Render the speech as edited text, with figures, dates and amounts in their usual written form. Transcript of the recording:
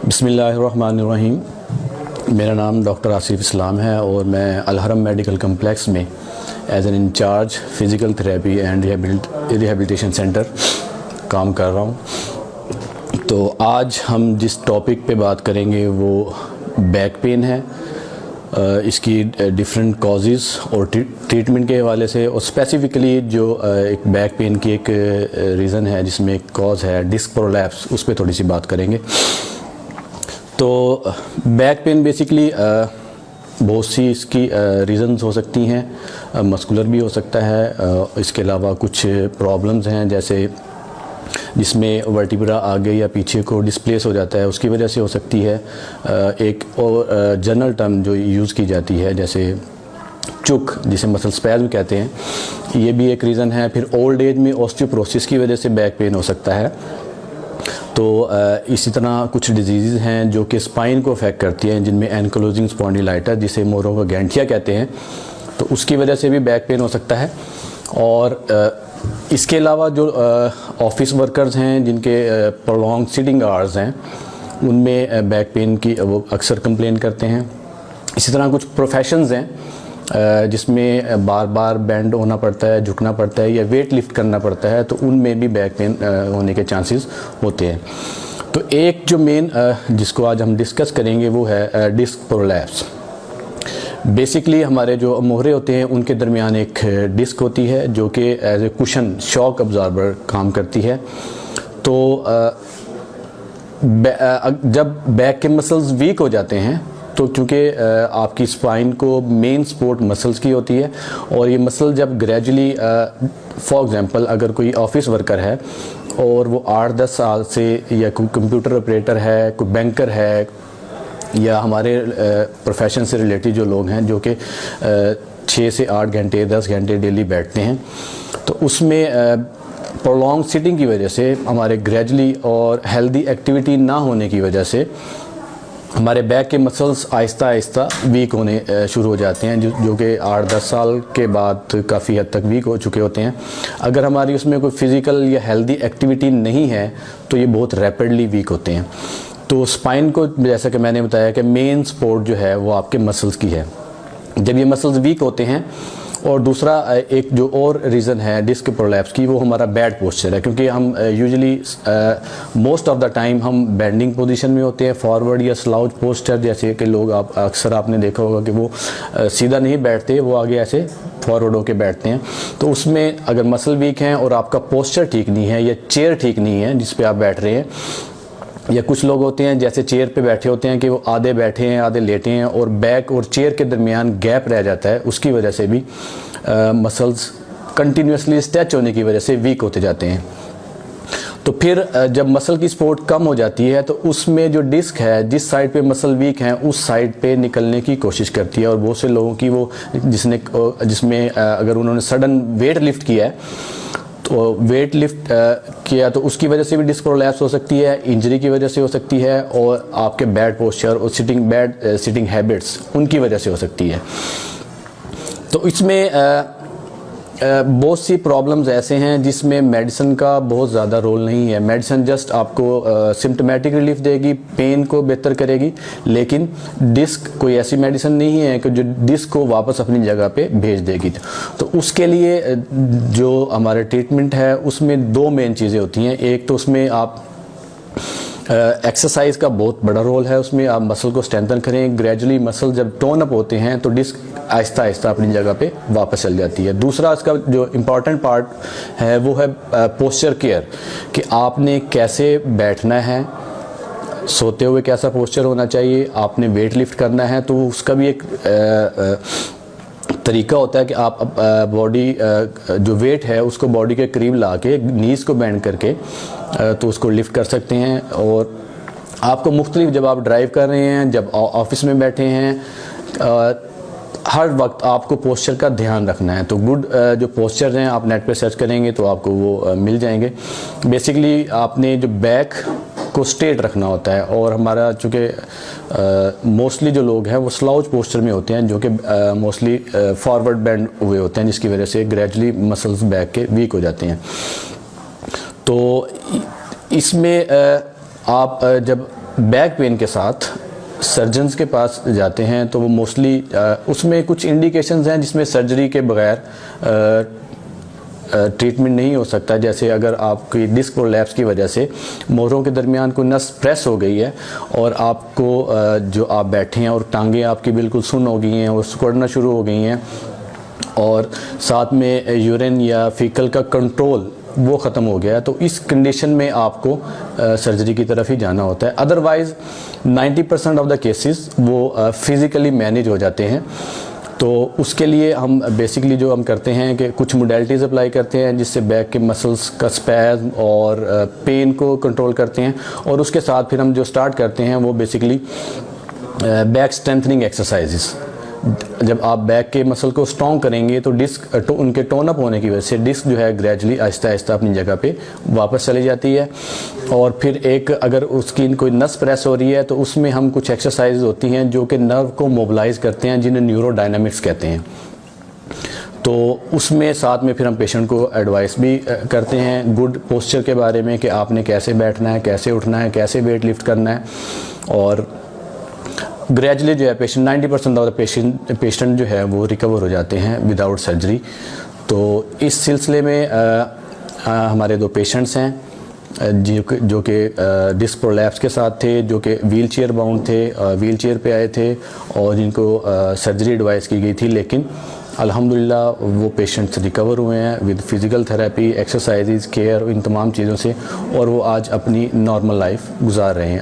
बिस्मिल्लाहिर्रहमानिर्रहीम। मेरा नाम डॉक्टर आसिफ इस्लाम है और मैं अलहरम मेडिकल कम्प्लेक्स में as an in charge physical therapy and rehabilitation centre काम कर रहा हूँ। तो आज हम जिस टॉपिक पे बात करेंगे वो बैक पेन है, इसकी डिफरेंट कॉजेज़ और ट्रीटमेंट के हवाले से, और स्पेसिफ़िकली जो एक बैक पेन की एक रीज़न है जिसमें एक कॉज है डिस्क प्रोलैप्स, उस पर थोड़ी सी बात करेंगे। तो बैक पेन बेसिकली बहुत सी इसकी रीज़न्स हो सकती हैं, मस्कुलर भी हो सकता है। इसके अलावा कुछ प्रॉब्लम्स हैं जैसे जिसमें वर्टिब्रा आगे या पीछे को डिस्प्लेस हो जाता है, उसकी वजह से हो सकती है। एक और जनरल टर्म जो यूज़ की जाती है जैसे चुक, जिसे मसल स्पैज़म कहते हैं, ये भी एक रीज़न है। फिर ओल्ड एज में ऑस्टियोपोरोसिस की वजह से बैक पेन हो सकता है। तो इसी तरह कुछ डिजीज़ हैं जो कि स्पाइन को अफेक्ट करती हैं, जिनमें एनक्लोजिंग स्पॉन्डिलाइटिस, जिसे मोरो का गैंठिया कहते हैं, तो उसकी वजह से भी बैक पेन हो सकता है। और इसके अलावा जो ऑफिस वर्कर्स हैं जिनके प्रोलॉन्ग सिटिंग आवर्स हैं, उनमें बैक पेन की वो अक्सर कंप्लेन करते हैं। इसी तरह कुछ प्रोफेशंस हैं जिसमें बार बार बेंड होना पड़ता है, झुकना पड़ता है या वेट लिफ्ट करना पड़ता है, तो उनमें भी बैक पेन होने के चांसेस होते हैं। तो एक जो मेन जिसको आज हम डिस्कस करेंगे वो है डिस्क प्रोलैप्स। बेसिकली हमारे जो मोहरे होते हैं उनके दरमियान एक डिस्क होती है जो कि as a cushion shock absorber काम करती है। तो जब बैक के मसल्स वीक हो जाते हैं तो क्योंकि आपकी स्पाइन को मेन सपोर्ट मसल्स की होती है, और ये मसल जब ग्रेजुअली फॉर एग्जांपल अगर कोई ऑफिस वर्कर है और वो 8-10 साल से, या कोई कंप्यूटर ऑपरेटर है, कोई बैंकर है, या हमारे प्रोफेशन से रिलेटेड जो लोग हैं जो कि 6 से 8 घंटे 10 घंटे डेली बैठते हैं, तो उसमें प्रोलॉन्ग सिटिंग की वजह से हमारे ग्रेजुअली और हेल्दी एक्टिविटी ना होने की वजह से हमारे बैक के मसल्स आहिस्ता आहिस्ता वीक होने शुरू हो जाते हैं, जो कि 8-10 साल के बाद काफ़ी हद तक वीक हो चुके होते हैं। अगर हमारी उसमें कोई फिज़िकल या हेल्दी एक्टिविटी नहीं है तो ये बहुत रैपिडली वीक होते हैं। तो स्पाइन को, जैसा कि मैंने बताया कि मेन सपोर्ट जो है वो आपके मसल्स की है। जब ये मसल्स वीक होते हैं, और दूसरा एक जो और रीज़न है डिस्क प्रोलैप्स की, वो हमारा बैड पोस्चर है, क्योंकि हम usually most of the time हम बेंडिंग पोजीशन में होते हैं, फॉरवर्ड या स्लाउच पोस्चर, जैसे कि लोग अक्सर आपने देखा होगा कि वो सीधा नहीं बैठते, वो आगे ऐसे फॉरवर्ड होकर बैठते हैं। तो उसमें अगर मसल वीक हैं और आपका पोस्चर ठीक नहीं है या चेयर ठीक नहीं है जिस पे आप बैठ रहे हैं, या कुछ लोग होते हैं जैसे चेयर पे बैठे होते हैं कि वो आधे बैठे हैं आधे लेटे हैं और बैक और चेयर के दरमियान गैप रह जाता है, उसकी वजह से भी मसल्स कंटिन्यूसली स्ट्रेच होने की वजह से वीक होते जाते हैं। तो फिर जब मसल की सपोर्ट कम हो जाती है तो उसमें जो डिस्क है, जिस साइड पे मसल वीक है उस साइड पे निकलने की कोशिश करती है। और बहुत से लोगों की वो जिसमें अगर उन्होंने सडन वेट लिफ्ट किया है, तो वेट लिफ्ट किया तो उसकी वजह से भी डिस्क प्रोलैप्स हो सकती है, इंजरी की वजह से हो सकती है, और आपके बैड पोस्चर और बैड सिटिंग हैबिट्स उनकी वजह से हो सकती है। तो इसमें बहुत सी प्रॉब्लम्स ऐसे हैं जिसमें मेडिसिन का बहुत ज़्यादा रोल नहीं है। मेडिसिन जस्ट आपको सिम्टोमेटिक रिलीफ देगी, पेन को बेहतर करेगी, लेकिन डिस्क कोई ऐसी मेडिसिन नहीं है कि जो डिस्क को वापस अपनी जगह पे भेज देगी। तो उसके लिए जो हमारा ट्रीटमेंट है उसमें 2 मेन चीज़ें होती हैं। एक तो उसमें आप एक्सरसाइज का बहुत बड़ा रोल है, उसमें आप मसल को स्ट्रेंथन करें। ग्रेजुअली मसल जब टोन अप होते हैं तो डिस्क आहिस्ता आहिस्ता अपनी जगह पे वापस चल जाती है। दूसरा इसका जो इम्पॉर्टेंट पार्ट है वो है पोस्चर केयर, कि आपने कैसे बैठना है, सोते हुए कैसा पोस्चर होना चाहिए, आपने वेट लिफ्ट करना है तो उसका भी एक तरीका होता है कि आप बॉडी जो वेट है उसको बॉडी के करीब ला के नीज़ को बेंड करके तो उसको लिफ्ट कर सकते हैं। और आपको मुख्तलिफ, जब आप ड्राइव कर रहे हैं, जब ऑफिस में बैठे हैं, हर वक्त आपको पोस्चर का ध्यान रखना है। तो गुड जो पोस्चर हैं आप नेट पे सर्च करेंगे तो आपको वो मिल जाएंगे। बेसिकली आपने जो बैक को स्ट्रेट रखना होता है, और हमारा चूँकि मोस्टली जो लोग हैं वो स्लाउच पोस्चर में होते हैं, जो कि मोस्टली फॉरवर्ड बेंड हुए होते हैं, जिसकी वजह से ग्रेजुअली मसल्स बैक के वीक हो जाते हैं। तो इसमें आप जब बैक पेन के साथ सर्जन्स के पास जाते हैं तो वो मोस्टली उसमें कुछ इंडिकेशंस हैं जिसमें सर्जरी के बगैर ट्रीटमेंट नहीं हो सकता। जैसे अगर आपकी डिस्क प्रोलैप्स की वजह से मोहरों के दरमियान कोई नस प्रेस हो गई है और आपको जो आप बैठे हैं और टांगें आपकी बिल्कुल सुन्न हो गई हैं और सिकुड़ना शुरू हो गई हैं और साथ में यूरिन या फीकल का कंट्रोल वो ख़त्म हो गया है, तो इस कंडीशन में आपको सर्जरी की तरफ ही जाना होता है। अदरवाइज़ 90% ऑफ द केसेस वो फिज़िकली मैनेज हो जाते हैं। तो उसके लिए हम बेसिकली जो हम करते हैं कि कुछ मोडेलिटीज़ अप्लाई करते हैं जिससे बैक के मसल्स का स्पैज़म और पेन को कंट्रोल करते हैं, और उसके साथ फिर हम जो स्टार्ट करते हैं वो बेसिकली बैक स्ट्रेंथनिंग एक्सरसाइजेस। जब आप बैक के मसल को स्ट्रॉन्ग करेंगे तो डिस्क उनके टोन अप होने की वजह से डिस्क जो है ग्रेजुअली आहिस्ता आहिस्ता अपनी जगह पे वापस चली जाती है। और फिर एक अगर उसकी कोई नस प्रेस हो रही है तो उसमें हम कुछ एक्सरसाइज होती हैं जो कि नर्व को मोबिलाइज करते हैं, जिन्हें न्यूरोडायनामिक्स कहते हैं। तो उसमें साथ में फिर हम पेशेंट को एडवाइस भी करते हैं गुड पोस्चर के बारे में कि आपने कैसे बैठना है, कैसे उठना है, कैसे वेट लिफ्ट करना है। और ग्रेजुअली जो है पेशेंट 90% ऑफ द पेशेंट जो है वो रिकवर हो जाते हैं विदाउट सर्जरी। तो इस सिलसिले में हमारे 2 पेशेंट्स हैं जो कि डिस्क प्रोलैप्स के साथ थे, जो कि व्हील चेयर बाउंड थे, व्हील चेयर पे आए थे और जिनको सर्जरी एडवाइस की गई थी, लेकिन अल्हम्दुलिल्लाह वो पेशेंट्स रिकवर हुए हैं with physical therapy, exercises, care, इन तमाम चीज़ों से, और वो आज अपनी नॉर्मल लाइफ गुजार रहे हैं।